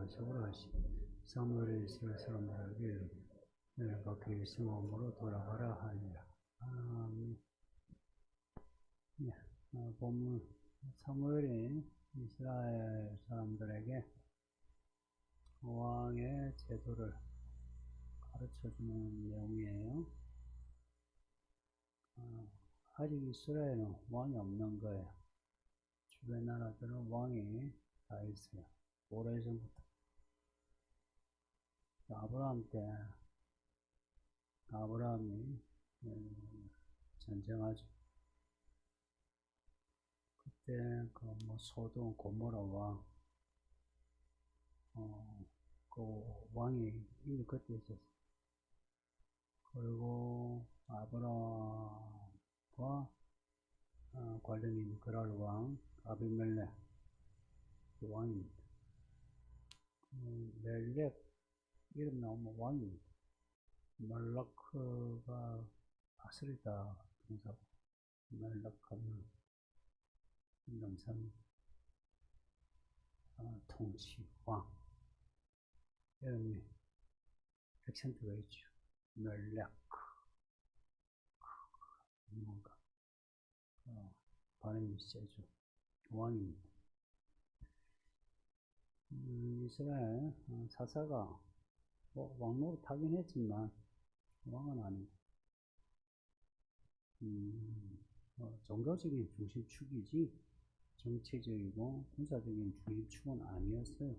마지막으로 사무엘이 이스라엘 사람들에게 내가 그의 성읍으로 돌아가라 하니라. 본문 사무엘이 이스라엘 사람들에게 왕의 제도를 가르쳐주는 내용이에요. 아직 이스라엘은 왕이 없는 거예요. 주변 나라들은 왕이 다 있어요. 오래전부터. 아브라함 때 아브라함이 전쟁하죠. 그때 소돔 고모라 왕 그 왕이 이미 그때 있었어요. 그리고 아브라함과 관련이 있는 그랄 왕 아비멜렉 그 왕입니다. 멜렉 이름 나오면 왕입니다. 말라크가 다스리다 동사고 멜렉하면 명사입니다. 통치 왕 이름이 액센트가 있죠. 멜렉 뭔가 발음이 세죠. 왕입니다. 이스라엘 사사가 왕노릇 하긴 했지만 왕은 아니고 종교적인 중심축이지 정치적이고 군사적인 중심축은 아니었어요.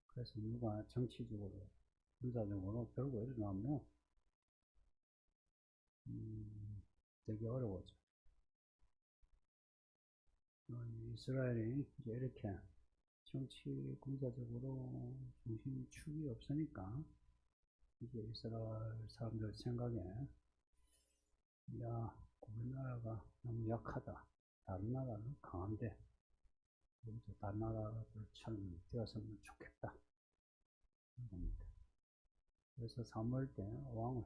그래서 누가 정치적으로 군사적으로 들고 일어나면 되게 어려웠죠. 이스라엘이 이제 이렇게 정치 군사적으로 중심축이 없으니까 이제 이스라엘 사람들 생각에 우리나라가 너무 약하다. 다른 나라는 강한데 우리도 다른 나라들처럼 되었으면 좋겠다. 겁니다. 그래서 사무엘 때 왕을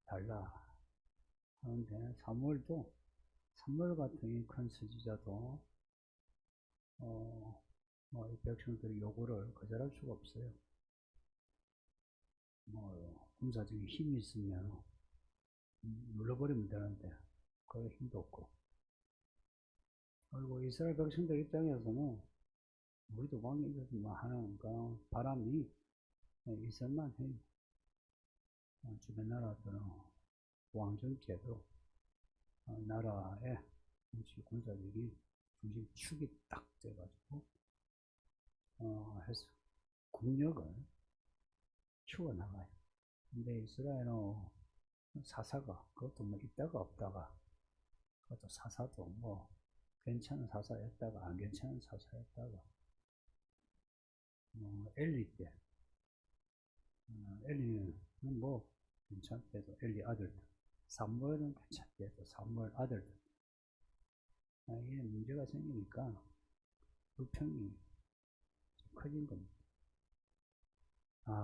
달라 하는데 사무엘 같은 이 큰 선지자도 이 백성들의 요구를 거절할 수가 없어요. 군사적인 힘이 있으면 눌러버리면 되는데 그럴 힘도 없고, 그리고 이스라엘 백성들 입장에서는 우리도 왕이 있었으면 하는 그런 바람이 있을만 해요. 주변 나라들은 왕정제도 나라의 정치 군사적인 중심축이 딱 돼가지고 해서 국력을 키워나가요. 근데 이스라엘은 사사가 그것도 있다가 없다가, 그것도 사사도 괜찮은 사사였다가 안 괜찮은 사사였다가 엘리 때 엘리는 괜찮대도 엘리 아들들, 사무엘은 괜찮대도 사무엘 아들들 이게 문제가 생기니까 불평이 커진 겁니다.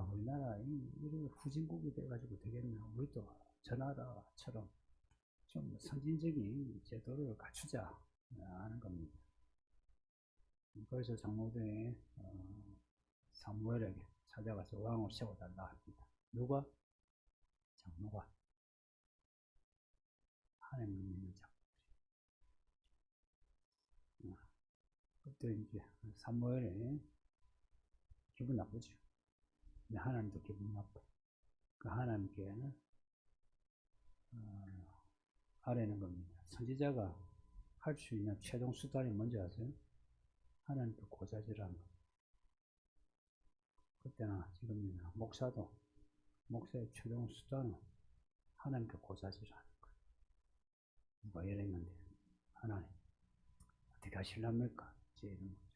우리나라 이런 후진국이 돼가지고 되겠나, 우리도 저 나라처럼 좀 선진적인 제도를 갖추자 하는 겁니다. 그래서 장로들이 사무엘에게 찾아가서 왕을 세워달라 합니다. 누가? 장로가. 하나님 믿는 장로들. 그때 이제 사무엘이 기분 나쁘죠. 근데 하나님도 기분 나빠. 그 하나님께는 아뢰는 겁니다. 선지자가 할 수 있는 최종 수단이 뭔지 아세요? 하나님도 고자질하는 겁니다. 그때나 지금이나 목사의 최종 수단은 하나님께 고자질하는 거예요. 누가 이랬는데 하나님 어떻게 하실랍니까? 이런 거죠.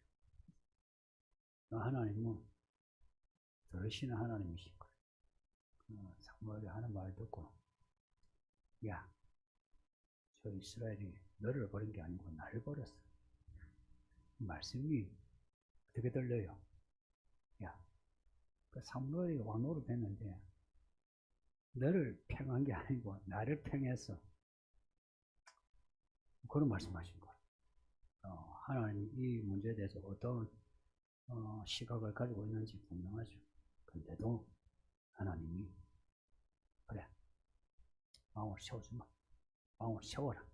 하나님은 더러시는 하나님이신 거예요. 사무엘이 하는 말 듣고, 저 이스라엘이 너를 버린 게 아니고 나를 버렸어. 말씀이 어떻게 들려요? 그 사무엘이 왕으로 됐는데 너를 팽한 게 아니고 나를 팽했어. 그런 말씀하신 거예요. 하나님 이 문제에 대해서 어떤 시각을 가지고 있는지 분명하죠. 근데도 하나님이 그래 왕을 세워주마. 왕을 세워라.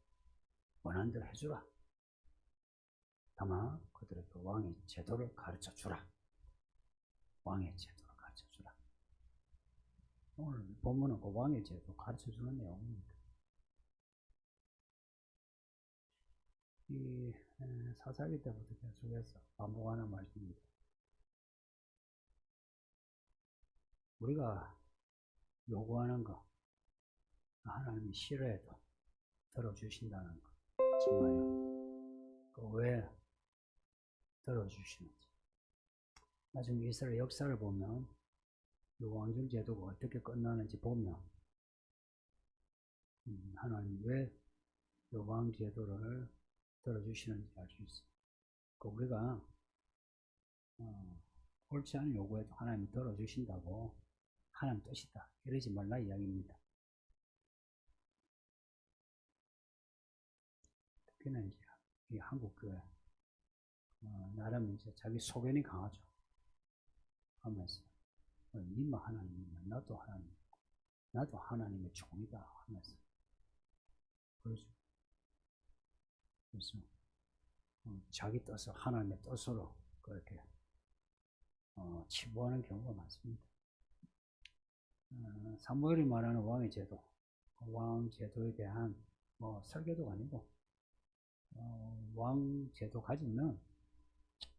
원하는 대로 해주라. 다만 그들에게 왕의 제도를 가르쳐주라. 왕의 제도를 가르쳐주라. 오늘 본문은 그 왕의 제도 가르쳐주는 내용입니다. 이 사사기 때부터 계속해서 반복하는 말씀입니다. 우리가 요구하는 거 하나님이 싫어해도 들어주신다는 거 정말요. 그 왜 들어주시는지. 나중에 이스라엘 역사를 보면 이 왕정 제도가 어떻게 끝나는지 보면 하나님 왜 이 왕 제도를 들어주시는지 알 수 있어요. 그 우리가 옳지 않은 요구에도 하나님이 들어주신다고 하나님 뜻이다 이러지 말라 이야기입니다. 특히나 이제 이 한국 교회 나름 이제 자기 소견이 강하죠. 하면서 니만 하나님이면 나도 하나님, 나도 하나님의 종이다 하면서 그러죠. 그래서 자기 뜻을 하나님의 뜻으로 그렇게 치부하는 경우가 많습니다. 사무엘이 말하는 왕의 제도, 왕 제도에 대한 설교도 아니고 왕 제도 가지면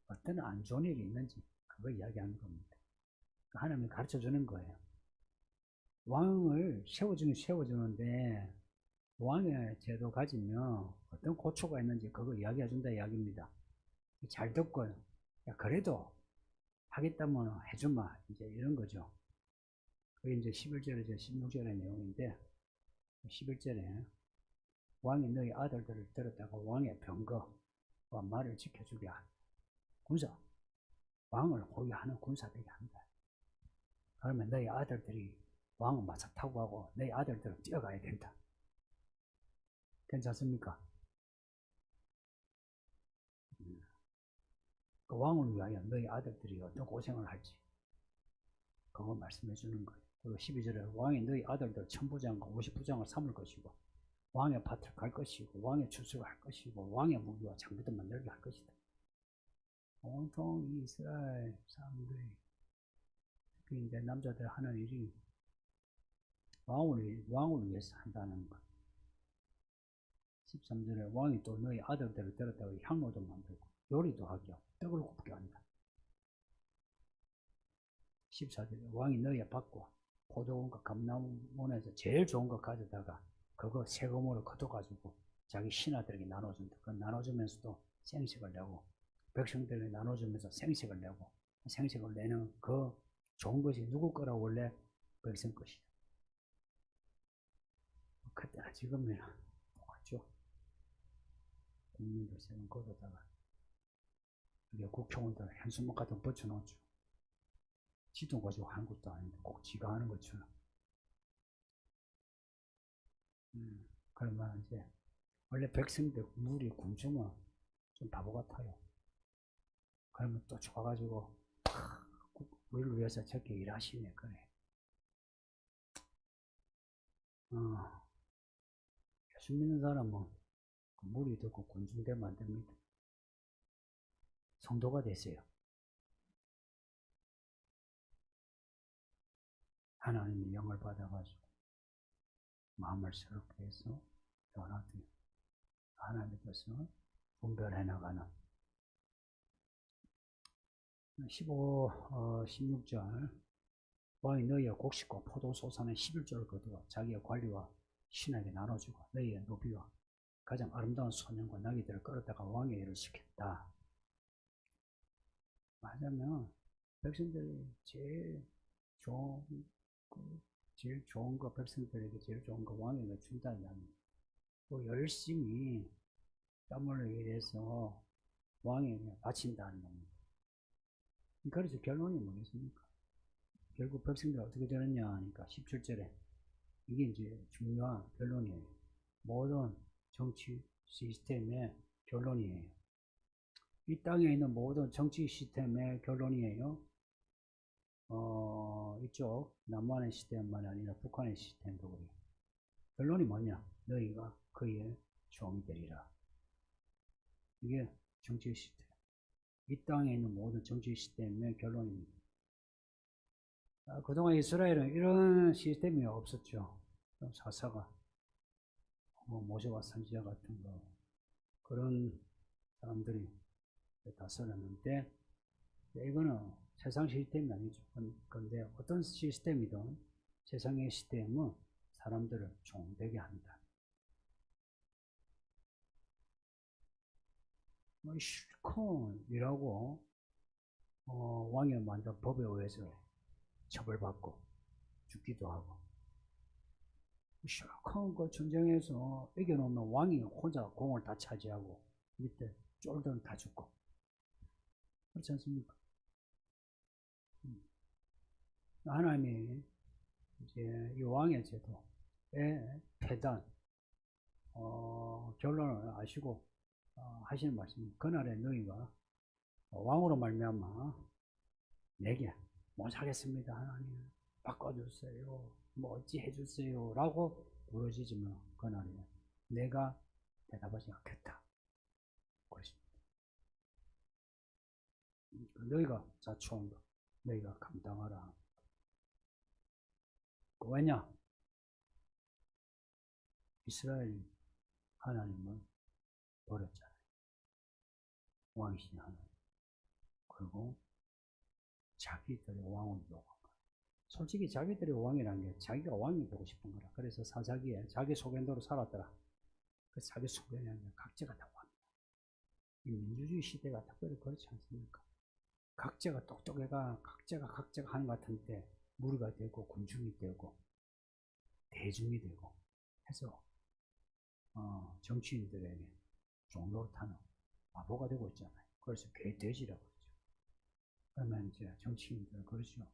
어떤 안 좋은 일이 있는지 그걸 이야기하는 겁니다. 하나님이 가르쳐 주는 거예요. 왕을 세워주는데 왕의 제도 가지면 어떤 고초가 있는지 그거 이야기해 준다 이야기입니다. 잘 듣고요. 야, 그래도 하겠다면 해주마. 이제 이런 거죠. 그게 이제 11절에 16절의 내용인데 11절에 왕이 너희 아들들을 들었다가 왕의 병거와 말을 지켜주게 한다. 군사. 왕을 호위하는 군사들이 한다. 그러면 너희 아들들이 왕을 마차 타고 가고 너희 아들들은 뛰어가야 된다. 괜찮습니까? 그 왕을 위하여 너희 아들들이 어떤 고생을 할지 그거 말씀해 주는 거예요. 그리고 12절에 왕이 너희 아들들 1000부장과 50부장을 삼을 것이고 왕의 밭을 갈 것이고 왕의 추수를 할 것이고 왕의 무기와 장비도 만들게 할 것이다. 온통 이스라엘 사람들이 특히 이제 남자들 하는 일이 왕을 위해서 한다는 것. 13절에 왕이 또 너희 아들들을 데렸다고 향로도 만들고 요리도 하게 하고 떡을 굽게 한다. 14절에 왕이 너희의 밭과 포도원과 감나무원에서 제일 좋은 거 가져다가 그거 세금으로 걷어가지고 자기 신하들에게 나눠준다. 그건 나눠주면서도 생식을 내고 백성들에게 나눠주면서 생식을 내고 생식을 내는 그 좋은 것이 누구 거라고 원래 백성 것이다. 그때나 지금이나 똑같죠. 국민들 세금 걷어다가 우리 국회의원들 현수막 같은 거 붙여놓죠. 지도 가지고 하는 것도 아닌데 꼭 지가 하는 것처럼. 그러면 이제 원래 백성들 물이 굶주면 좀 바보 같아요. 그러면 또 좋아가지고 우리를 위해서 저렇게 일하시네. 그래. 예수 믿는 사람은 물이 듣고 굶주되면 안 됩니다. 성도가 되세요. 하나님의 영을 받아가지고 마음을 새롭게 해서 하나님의 뜻을 분별해 나가는 16절 왕이 너희의 곡식과 포도소산의 11조를 거두어 자기의 관리와 신에게 나눠주고 너희의 노비와 가장 아름다운 소년과 나귀들을 끌어다가 왕의 일을 시켰다. 말하자면 백성들이 제일 좋은 거 백성들에게 제일 좋은 거 왕에게 준다는 이야기. 또 열심히 땀 흘리기 위해서 왕에게 바친다는 겁니다. 그래서 결론이 뭐겠습니까? 결국 백성들이 어떻게 되느냐 하니까 17절에 이게 이제 중요한 결론이에요. 모든 정치 시스템의 결론이에요. 이 땅에 있는 모든 정치 시스템의 결론이에요. 이쪽 남한의 시스템만 아니라 북한의 시스템도 그래요. 결론이 뭐냐? 너희가 그의 종이 되리라. 이게 정치 시스템. 이 땅에 있는 모든 정치 시스템의 결론입니다. 그동안 이스라엘은 이런 시스템이 없었죠. 사사가 모세와 선지자 같은 거 그런 사람들이 다스렸는데 이거는 세상 시스템이 아니죠. 근데 어떤 시스템이든 세상의 시스템은 사람들을 종되게 합니다. 실컷 일하고 왕이 만든 법에 의해서 처벌받고 죽기도 하고 실컷 그 전쟁에서 이겨놓으면 왕이 혼자 공을 다 차지하고 밑에 쫄들은 다 죽고 그렇지 않습니까? 하나님이 이제 이 왕의 제도의 폐단 결론을 아시고 하시는 말씀. 그날에 너희가 왕으로 말미암아 내게 못하겠습니다 하나님 바꿔주세요 뭐 어찌 해주세요 라고 부르짖으면 그날에 내가 대답하지 않겠다 그러십니다. 너희가 자초한 것 너희가 감당하라. 왜냐? 이스라엘 하나님을 버렸잖아요. 왕이신 하나님. 그리고 자기들의 왕을 요구한 거야. 솔직히 자기들의 왕이라는 게 자기가 왕이 되고 싶은 거라. 그래서 사사기에 자기 소견대로 살았더라. 그 자기 소견이 아니라 각자가 다 왕이야. 이 민주주의 시대가 특별히 그렇지 않습니까? 각자가 똑똑해가 각자가 하는 것 같은데 무리가 되고 군중이 되고 대중이 되고 해서 정치인들에게 종로를 타는 바보가 되고 있잖아요. 그래서 개돼지라고 그러죠. 그러면 이제 정치인들은 그러죠.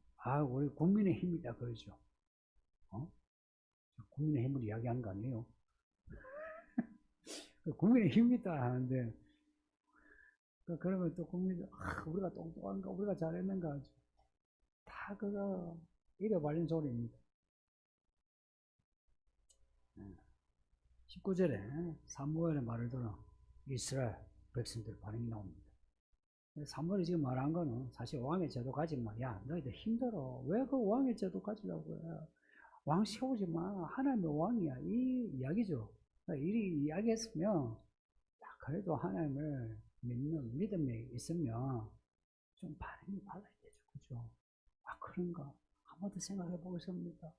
우리 국민의 힘이다 그러죠. 국민의 힘을 이야기하는 거 아니에요. 국민의 힘이다 하는데 그러면 또 국민들 우리가 똑똑한가 우리가 잘했는가 다 그거 입에 발린 소리입니다. 19절에 사무엘의 말을 들어 이스라엘 백성들 반응이 나옵니다. 사무엘이 지금 말한 거는 사실 왕의 제도 가지 마. 야 너희들 힘들어. 왜 그 왕의 제도 가지려고 해. 왕 세우지 마. 하나님의 왕이야. 이 이야기죠. 이 이야기했으면 그래도 하나님을 믿는 믿음이 있으면 좀 반응이 달라야 되죠. 그죠? 그런가? 한번 더 생각해 보겠습니다.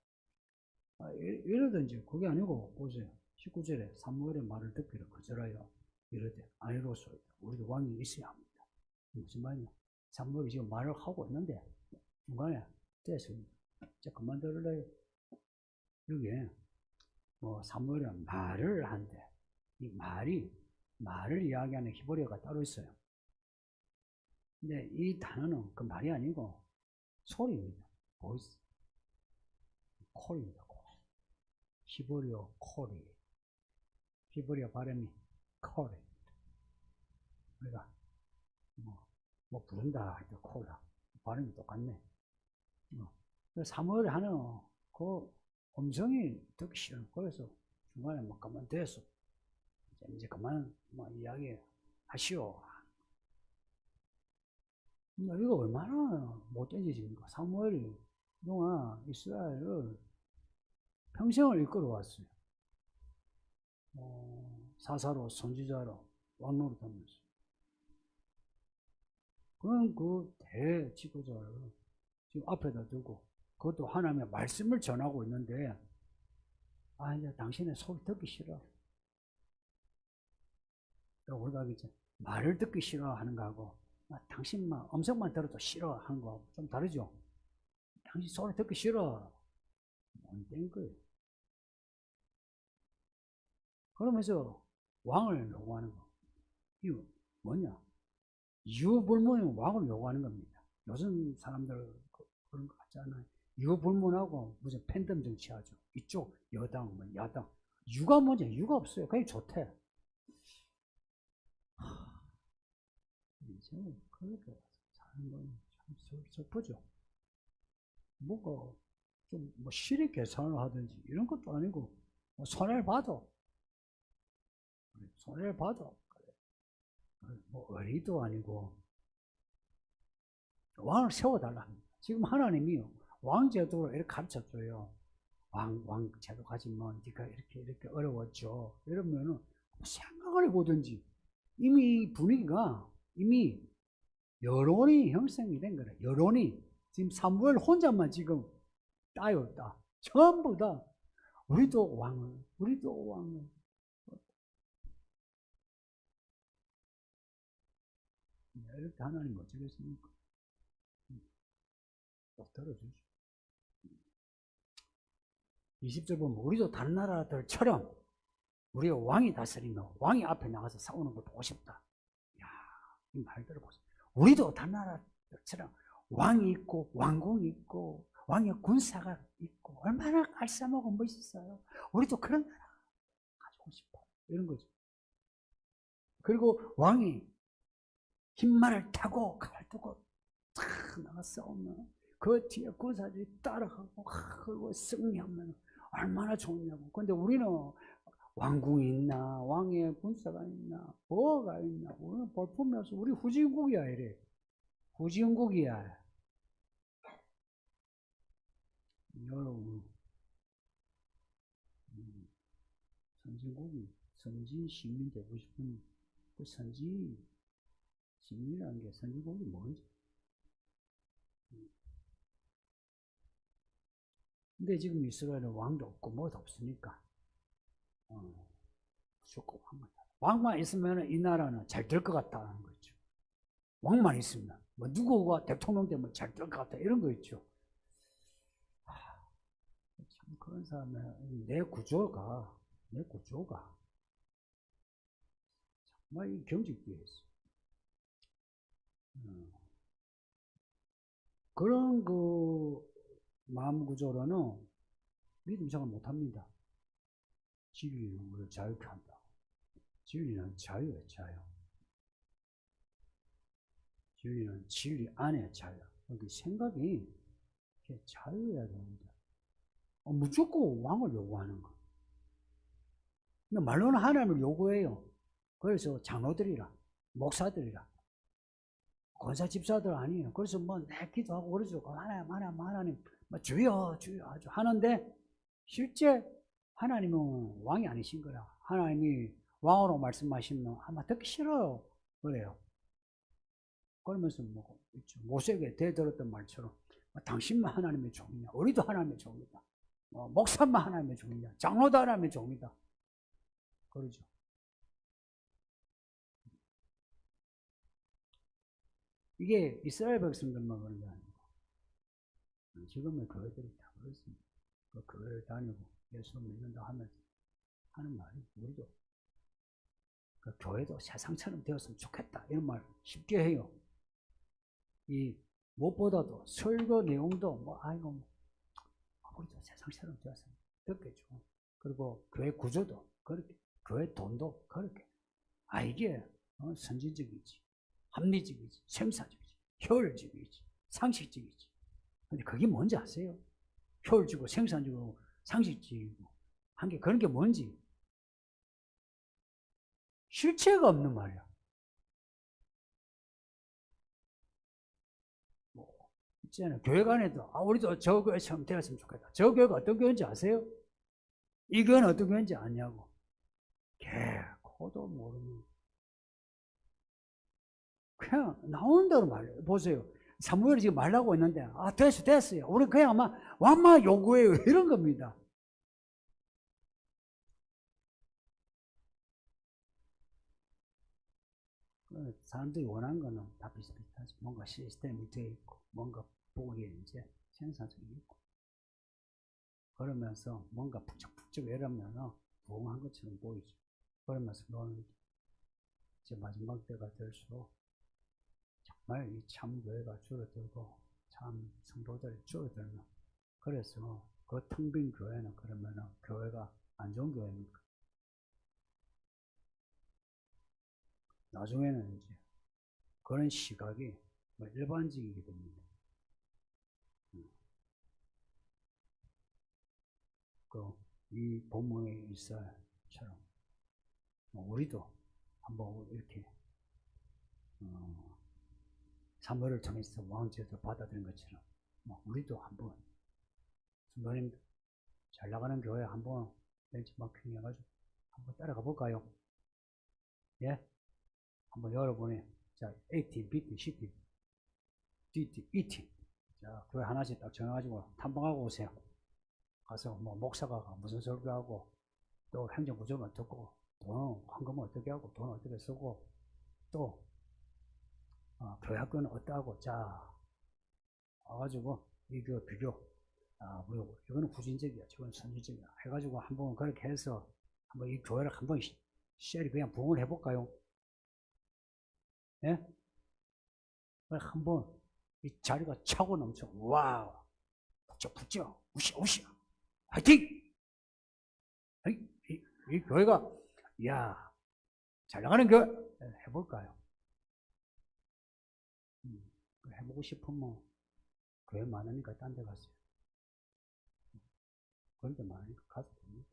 이러든지 그게 아니고 보세요. 19절에 사무엘의 말을 듣기를 거절하여 이르되 아니로소이다. 우리도 왕이 있어야 합니다. 무슨 말이냐? 사무엘이 지금 말을 하고 있는데 중간에 됐습니다. 이제 그만 들을래요. 여기에 사무엘은 말을 한대. 이 말을 이야기하는 히브리어가 따로 있어요. 근데 이 단어는 그 말이 아니고 소리입니다. 보이스. 콜입니다. 히브리어 콜이. 히브리어 발음이 콜이. 우리가 부른다 할 때 콜라. 발음이 똑같네. 사무엘이 하는 그 음성이 듣기 싫어. 그래서 중간에 그만 됐어. 이제 그만 이야기 하시오. 이거 얼마나 못된 짓입니까? 사무엘이 그동안 이스라엘을 평생을 이끌어 왔어요. 사사로, 선지자로, 왕노릇 하면서. 그럼 그 대지도자를 지금 앞에다 두고, 그것도 하나님의 말씀을 전하고 있는데, 이제 당신의 소리 듣기 싫어. 우리가 이제 말을 듣기 싫어하는 거하고, 당신만, 음성만 들어도 싫어하는 거하고 좀 다르죠? 당신 소리 듣기 싫어. 안 된 거예요. 그러면서 왕을 요구하는 거. 이거 뭐냐? 이유불문의 왕을 요구하는 겁니다. 요즘 사람들 그런 거 같지 않아요? 이유불문하고 무슨 팬덤 정치하죠. 이쪽 여당, 야당. 이유가 뭐냐? 이유가 없어요. 그냥 좋대. 그렇게 사는 건 참 슬프죠. 뭐가 좀 뭐 실익 계산을 하든지 이런 것도 아니고 뭐 손해를 봐도 뭐 의리도 아니고 왕을 세워달라 합니다. 지금 하나님이 왕제도를 이렇게 가르쳐줘요. 왕제도 가지면 네가 이렇게 어려웠죠. 이러면은 생각을 해보든지 이미 분위기가 이미 여론이 형성이 된 거라. 여론이 지금 사무엘 혼자만 지금 따였다. 전부 다 우리도 왕을 이렇게 하나님 어쩌겠습니까? 또 들어주죠. 20절 보면 우리도 다른 나라들처럼 우리가 왕이 다스리며 왕이 앞에 나가서 싸우는 걸 보고 싶다. 이야, 이 말 들어보세요. 우리도 다른 나라들처럼 왕이 있고 왕궁이 있고 왕의 군사가 있고 얼마나 알싸하고 멋있어요. 우리도 그런 나라 가지고 싶어. 이런 거죠. 그리고 왕이 흰말을 타고 칼을 두고 탁 나가 싸우면 그 뒤에 군사들이 따라가고 그리고 승리하면 얼마나 좋냐고. 근데 우리는 왕궁이 있나 왕의 군사가 있나 뭐가 있나 우리는 볼품이어서 우리 후진국이야 이래. 후진국이야. 여러분 선진국이 선진 시민 되고 싶은 그 선진 시민이라는 게 선진국이 뭔지. 근데 지금 이스라엘은 왕도 없고 뭐도 없으니까 무조건 왕만 있으면 이 나라는 잘 될 것 같다는 거죠. 왕만 있으면 뭐 누구가 대통령 되면 잘 될 것 같다 이런 거 있죠. 참 그런 사람의 내 구조가 정말 이 경직되어 있어. 그런 그 마음 구조로는 믿음 생활 못합니다. 진리는 우리를 자유케 한다. 진리는 자유예요, 자유. 진리는 진리 안에 자유. 여기 생각이 자유해야 됩니다. 무조건 왕을 요구하는 거. 근데 말로는 하나님을 요구해요. 그래서 장로들이라, 목사들이라, 권사 집사들 아니에요. 그래서 뭐 내 기도하고 그러죠. 하나님, 뭐 주여 하는데 실제 하나님은 왕이 아니신 거야. 하나님이 왕으로 말씀하시면 아마 듣기 싫어요. 그래요. 그러면서 뭐 있죠. 모세에게 대들었던 말처럼 당신만 하나님의 종이냐, 우리도 하나님의 종이다. 목사만 하나님의 종이냐, 장로도 하나님의 종이다. 그러죠. 이게 이스라엘 백성들만 그런 게 아니고 지금의 교회들이 다 그렇습니다. 그 교회를 다니고 예수 믿는다 하면서 하는 말이 우리도 그 교회도 세상처럼 되었으면 좋겠다 이런 말 쉽게 해요. 이 무엇보다도 설교 내용도 우리도 세상처럼 되었으면 좋겠죠. 그리고 교회 구조도 그렇게, 교회 돈도 그렇게. 이게 선진적이지, 합리적이지, 생사적이지, 효율적이지, 상식적이지. 근데 그게 뭔지 아세요? 효율적이고 생산적이고 상식적이고 한 게 그런 게 뭔지 실체가 없는 말이야. 있잖아요. 교회 간에도 우리도 저 교회처럼 되었으면 좋겠다. 저 교회가 어떤 교회인지 아세요? 이 교회는 어떤 교회인지 아냐고. 개코도 모르는. 그냥 나온 대로 말해요. 보세요. 사무엘이 지금 말하고 있는데 됐어요. 우리 그냥 아마 왕만 요구해요. 이런 겁니다. 사람들이 원하는 거는 다 비슷비슷하지. 뭔가 시스템이 되어 있고 뭔가 보기에 이제 생산성이 있고 그러면서 뭔가 북적북적 이러면 부흥한 것처럼 보이죠. 그러면서 너는 이제 마지막 때가 될수록 정말 이 참교회가 줄어들고 참 성도들이 줄어들면 그래서 그 텅 빈 교회는 그러면은 교회가 안 좋은 교회입니까? 나중에는 이제 그런 시각이 뭐 일반적이게 됩니다. 이 본문의 일사처럼 우리도 한번 이렇게 사무엘을 통해서 왕제도 받아들인 것처럼 우리도 한번 선배님 잘 나가는 교회 한번 벤치마킹 해가지고 한번 따라가 볼까요? 예? 한번 여러분이 자 A팀, B팀, C팀, D팀, E팀 자 교회 하나씩 딱 정해가지고 탐방하고 오세요. 가서 목사가 무슨 설교하고 또 행정부조는 어떻고 돈은 헌금은 어떻게 하고 돈은 어떻게 쓰고 또 교회 학교는 어떠하고 자 와가지고 이 교회 비교 우리 이거는 후진적이야 저건 선진적이야 해가지고 한번 그렇게 해서 한번 이 교회를 한번 쉐리 그냥 부흥을 해볼까요? 예? 한번 이 자리가 차고 넘쳐 와우 붙죠 우시야 화이팅! 이 교회가 이야 잘 나가는 교회 해볼까요? 해보고 싶으면 교회 많으니까 딴 데 가세요. 그런 데 많으니까 가도 됩니다.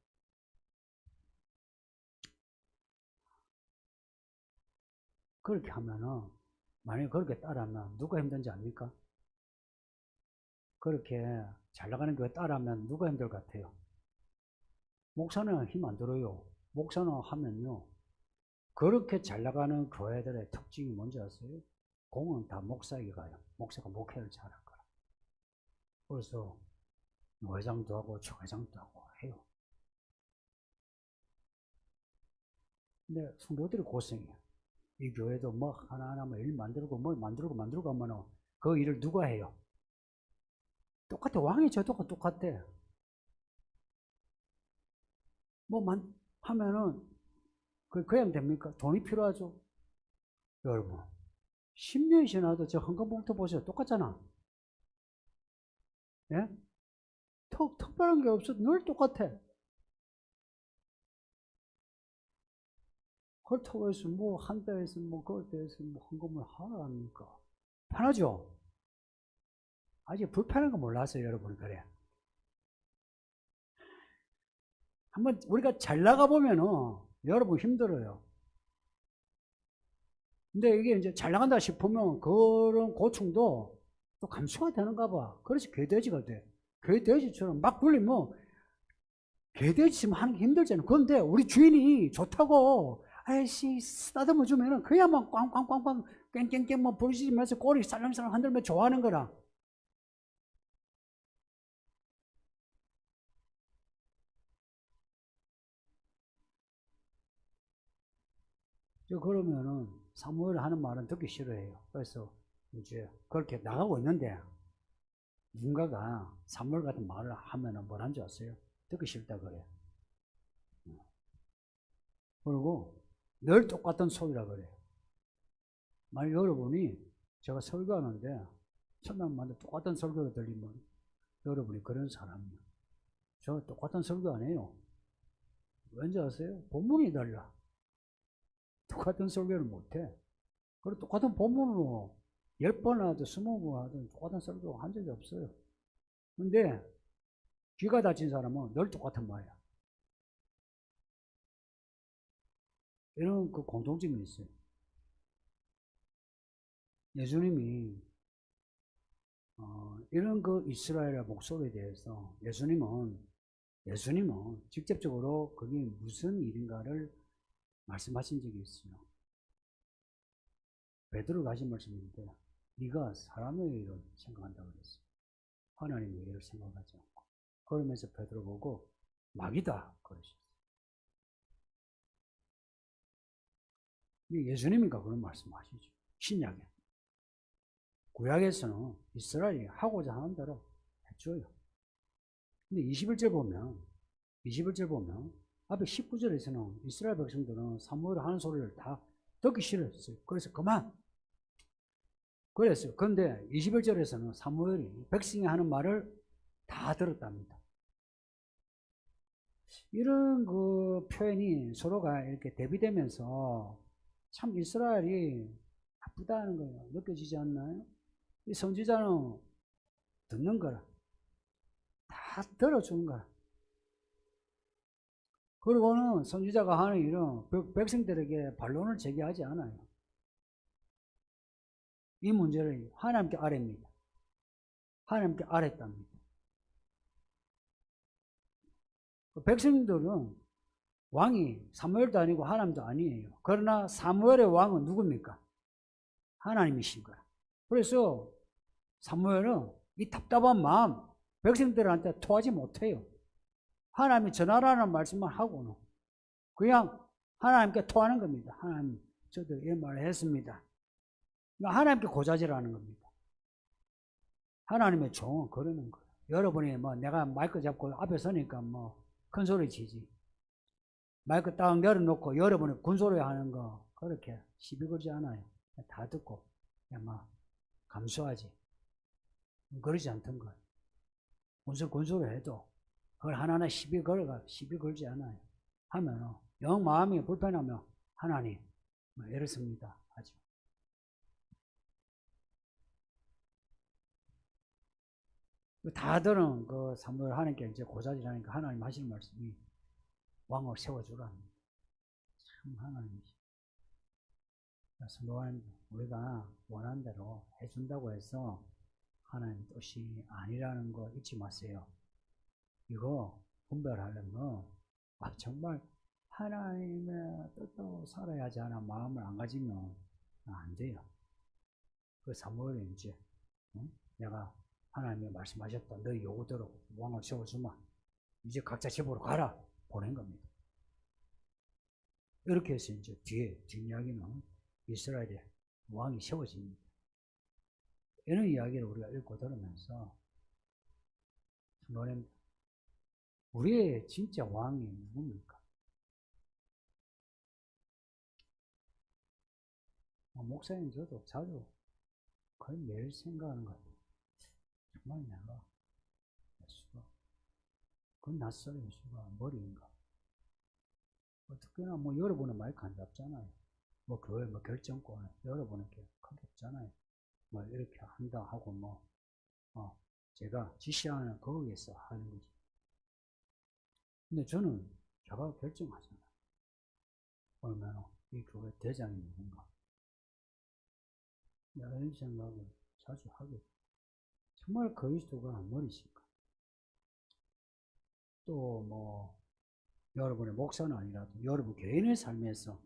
그렇게 하면은 만약에 그렇게 따라하면 누가 힘든지 압니까? 그렇게 잘 나가는 교회 따라하면 누가 힘들 것 같아요? 목사는 힘 안 들어요. 목사는 하면요 그렇게 잘 나가는 교회들의 특징이 뭔지 아세요? 공은 다 목사에게 가요. 목사가 목회를 잘할 거라. 그래서 회장도 하고 초회장도 하고 해요. 근데 성도들이 고생해요. 이 교회도 뭐 하나하나 일 만들고 만들고 하면은 그 일을 누가 해요? 똑같아. 왕이 저도 똑같아. 하면은 그냥 됩니까? 돈이 필요하죠. 여러분 10년이 지나도 저 헌금봉투 보세요. 똑같잖아. 예? 특별한 게 없어. 늘 똑같아. 그렇다고 해서 한 달에서 그걸 대해서 헌금을 하라 합니까? 편하죠? 아직 불편한 거 몰랐어요, 여러분. 그래. 한번 우리가 잘 나가보면은 여러분 힘들어요. 근데 이게 이제 잘 나간다 싶으면 그런 고충도 또 감수가 되는가 봐. 그래서 개돼지가 돼. 개돼지처럼 막 굴리면 개돼지처럼 하는 게 힘들잖아요. 그런데 우리 주인이 좋다고 아이씨 쓰다듬어 주면은 그냥 막 꽝꽝꽝꽝 깽깽깽 부르짖으면서 꼬리 살랑살랑 흔들며 좋아하는 거라. 그러면은 사무엘 하는 말은 듣기 싫어해요. 그래서 이제 그렇게 나가고 있는데 누군가가 사무엘 같은 말을 하면은 뭘 한 줄 아세요? 듣기 싫다 그래. 그리고 늘 똑같은 소리라 그래. 만약 여러분이 제가 설교하는데 천남만데 똑같은 설교가 들리면 여러분이 그런 사람이에요. 저 똑같은 설교 안 해요. 왠지 아세요? 본문이 달라. 똑같은 설교를 못해. 그리고 똑같은 본문으로 10번 하든 20번 하든 똑같은 설교 한 적이 없어요. 근데 귀가 다친 사람은 늘 똑같은 말이야. 이런 그 공통점이 있어요. 예수님이 이런 그 이스라엘의 목소리에 대해서 예수님은 직접적으로 그게 무슨 일인가를 말씀하신 적이 있어요. 베드로가 하신 말씀인데 네가 사람의 일을 생각한다고 그랬어요. 하나님의 일을 생각하지 않고. 그러면서 베드로 보고 마귀다 그러셨어요. 예수님이가 그런 말씀하시죠. 신약에. 구약에서는 이스라엘이 하고자 하는 대로 해줘요. 근데 21절 보면 앞에 19절에서는 이스라엘 백성들은 사무엘 하는 소리를 다 듣기 싫었어요. 그래서 그만 그랬어요. 그런데 21절에서는 사무엘이 백성이 하는 말을 다 들었답니다. 이런 그 표현이 서로가 이렇게 대비되면서 참 이스라엘이 바쁘다는 거예요. 느껴지지 않나요? 이 선지자는 듣는 거라. 다 들어주는 거라. 그리고는 선지자가 하는 일은 백성들에게 반론을 제기하지 않아요. 이 문제를 하나님께 아뢰입니다. 하나님께 아뢰답니다. 백성들은 왕이 사무엘도 아니고 하나님도 아니에요. 그러나 사무엘의 왕은 누굽니까? 하나님이신 거야. 그래서 사무엘은 이 답답한 마음 백성들한테 토하지 못해요. 하나님이 전하라는 말씀만 하고는 그냥 하나님께 토하는 겁니다. 하나님, 저도 이 말을 했습니다. 하나님께 고자질하는 겁니다. 하나님의 종은 그러는 거예요. 여러분이 뭐 내가 마이크 잡고 앞에 서니까 뭐 큰 소리 치지. 마이크 딱 내려놓고 여러분이 군소리 하는 거 그렇게 시비 걸지 않아요. 다 듣고 그냥 막 감수하지. 그러지 않던 거예요. 군소리 해도 그걸 하나하나 시비 걸지 않아요. 하면 영 마음이 불편하면 하나님 뭐 이렇습니다 하죠. 다들은 그 사무엘 하나님께 이제 고자질하니까 하나님 하시는 말씀이 왕을 세워주라는 참 하나님이시. 성도하나님 우리가 원하는 대로 해준다고 해서 하나님 뜻이 아니라는 거 잊지 마세요. 이거 분별하려면 정말 하나님의 뜻대로 살아야 하지 않아 마음을 안 가지면 안 돼요. 그 사무엘이 이제 내가 하나님이 말씀하셨다. 너희 요구대로 왕을 세워주마. 이제 각자 집으로 가라. 보낸 겁니다. 이렇게 해서 이제 뒷이야기는 이스라엘의 왕이 세워집니다. 이런 이야기를 우리가 읽고 들으면서 노래 우리의 진짜 왕이 누굽니까? 목사님 저도 자주 거의 매일 생각하는 것 같아요. 정말 내가 예수가 그 낯설 예수가 머리인가? 특히나 뭐 여러분은 마이크 안 잡잖아요. 뭐 교회 뭐 결정권 여러분은 크게 없잖아요. 뭐 이렇게 한다 하고 제가 지시하는 거기에서 하는 거지. 근데 저는 제가 결정하잖아요. 얼마나 이 교회 대장이 누군가. 이런 생각을 자주 하게 돼요. 정말 그리스도가 머리실까? 또 뭐 여러분의 목사는 아니라도 여러분 개인의 삶에서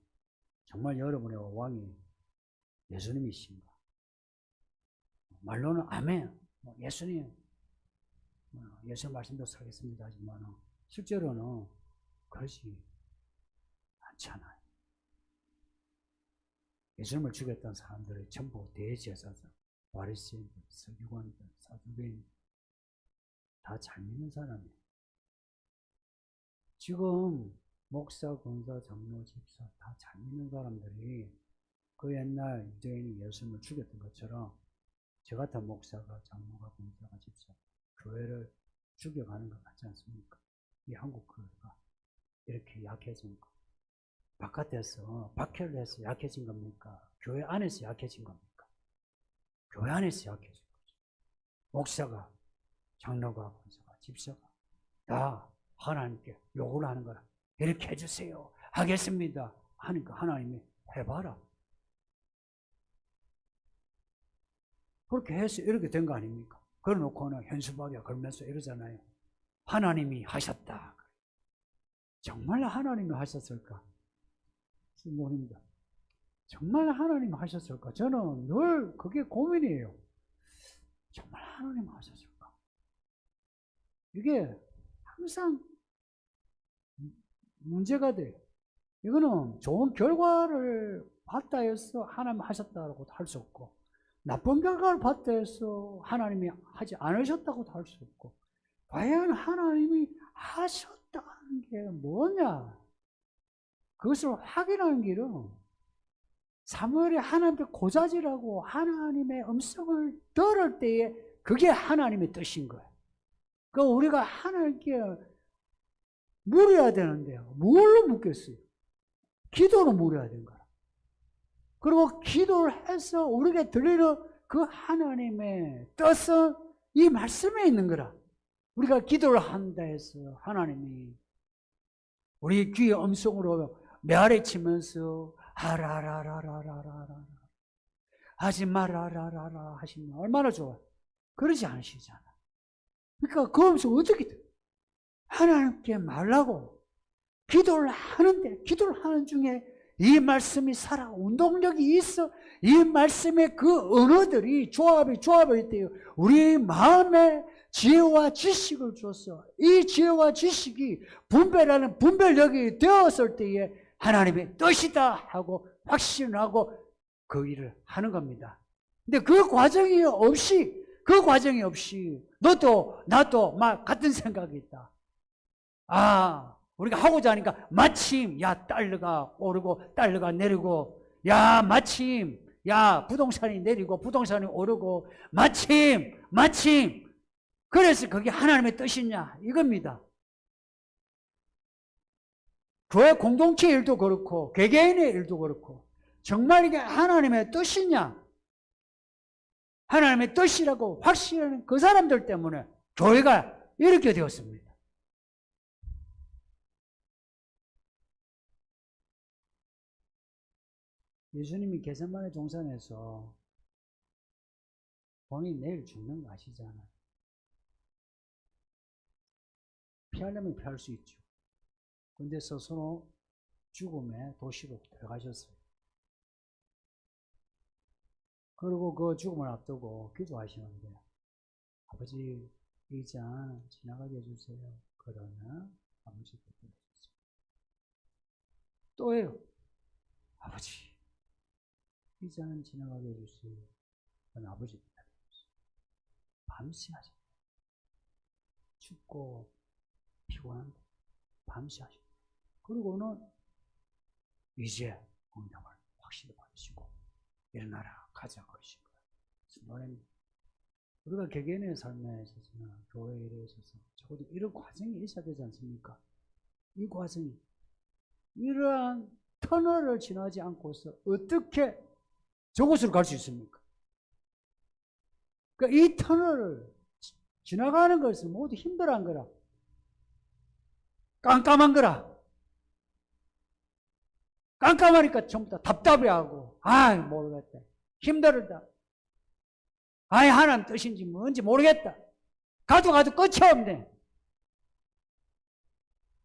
정말 여러분의 왕이 예수님이신가? 말로는 아멘, 예수님, 예수 말씀도 살겠습니다 하지만 실제로는 그렇지 않잖아요. 예수님을 죽였던 사람들이 전부 대제사장, 바리새인들, 서기관들, 사두개인 다 잘 믿는 사람이에요. 지금 목사, 권사, 장로, 집사 다 잘 믿는 사람들이 그 옛날 유대인이 예수님을 죽였던 것처럼 저 같은 목사가, 장로가, 권사가, 집사 교회를 죽여가는 것 같지 않습니까? 이 한국 교회가 이렇게 약해진 거. 바깥에서 박해를 해서 약해진 겁니까? 교회 안에서 약해진 겁니까? 교회 안에서 약해진 거죠. 목사가, 장로가, 권사가, 집사가 다 하나님께 요구를 하는 거라. 이렇게 해주세요. 하겠습니다. 하니까 하나님이 해봐라. 그렇게 해서 이렇게 된 거 아닙니까? 그래놓고는 현수막에 걸면서 이러잖아요. 하나님이 하셨다. 정말 하나님이 하셨을까? 모릅니다. 정말 하나님이 하셨을까? 저는 늘 그게 고민이에요. 정말 하나님이 하셨을까? 이게 항상 문제가 돼요. 이거는 좋은 결과를 봤다 해서 하나님 하셨다고 할 수 없고, 나쁜 결과를 봤다 해서 하나님이 하지 않으셨다고도 할 수 없고, 과연 하나님이 하셨다는 게 뭐냐? 그것을 확인하는 길은 사무엘이 하나님께 고자질하고 하나님의 음성을 들을 때에 그게 하나님의 뜻인 거예요. 그러니까 우리가 하나님께 물어야 되는데요. 뭘로 묻겠어요? 기도로 물어야 되는 거라. 그리고 기도를 해서 우리에게 들리는 그 하나님의 뜻은 이 말씀에 있는 거라. 우리가 기도를 한다 해서 하나님이 우리 귀의 음성으로 메아리치면서 하라라라라라라라 하지 마라라라라 하시면 얼마나 좋아요. 그러지 않으시잖아. 그러니까 그 음성 어떻게 돼? 하나님께 말라고 기도를 하는데 기도를 하는 중에 이 말씀이 살아 운동력이 있어. 이 말씀의 그 언어들이 조합이 돼요. 우리 마음에 지혜와 지식을 줬어. 이 지혜와 지식이 분별하는 분별력이 되었을 때에 하나님의 뜻이다 하고 확신하고 그 일을 하는 겁니다. 근데 그 과정이 없이 너도 나도 막 같은 생각이 있다. 우리가 하고자 하니까 마침 달러가 오르고 달러가 내리고 마침 부동산이 내리고 부동산이 오르고 마침 그래서 그게 하나님의 뜻이냐 이겁니다. 교회 공동체 일도 그렇고 개개인의 일도 그렇고 정말 이게 하나님의 뜻이냐 하나님의 뜻이라고 확신하는 그 사람들 때문에 교회가 이렇게 되었습니다. 예수님이 겟세마네 동산에서 본인이 내일 죽는 거 아시잖아요. 피하려면 피할 수 있죠. 근데 스스로 죽음의 도시로 들어가셨어요. 그리고 그 죽음을 앞두고 기도하시는데 아버지 이 잔 지나가게 해주세요. 그러나 아버지 기도하셨어요. 또해요. 아버지 이 잔 지나가게 해주세요. 그러나 아버지 기도하셨어요. 밤새 하십니다. 춥고 피곤한데 밤새 하십니다. 그리고는 이제 응답을 확실히 받으시고 일어나라 가자 그러신 거예요. 우리가 개개인의 삶에 있어서나 교회 일에 있어서 적어도 이런 과정이 있어야 되지 않습니까? 이 과정이 이러한 터널을 지나지 않고서 어떻게 저곳으로 갈 수 있습니까? 그러니까 이 터널을 지나가는 것은 모두 힘들어한 거라. 깜깜한 거라. 깜깜하니까 전부 다 답답해하고 모르겠다. 힘들다. 하나님 뜻인지 뭔지 모르겠다. 가도 끝이 없네.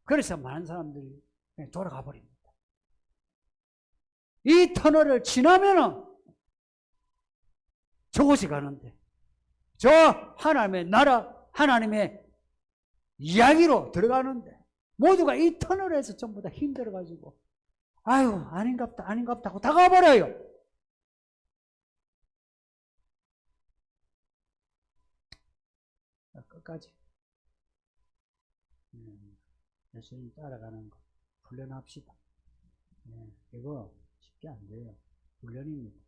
그래서 많은 사람들이 돌아가 버립니다. 이 터널을 지나면은 저곳이 가는데 저 하나님의 나라 하나님의 이야기로 들어가는데 모두가 이 터널에서 전부 다 힘들어가지고 아닌갑다 하고 다 가버려요. 끝까지 예수님 따라가는 거 훈련합시다. 이거 쉽게 안 돼요. 훈련입니다.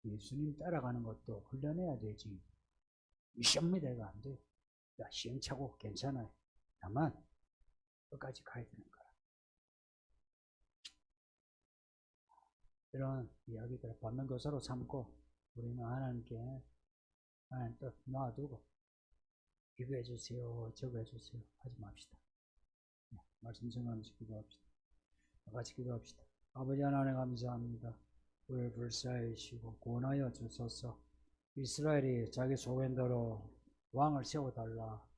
예수님 따라가는 것도 훈련해야 되지. 미션입니다. 이거 안 돼요. 시행착오 괜찮아요. 다만 끝까지 가야 되는 거라. 이런 이야기들을 반면교사로 삼고 우리는 하나님께 하나님 뜻 놔두고 이거 해주세요 저거 해주세요 하지 맙시다. 말씀 정하면서 기도합시다. 같이 기도합시다. 아버지 하나님 감사합니다. 우리를 불쌍히 구원하여 주소서. 이스라엘이 자기 소견대로 왕을 세워달라.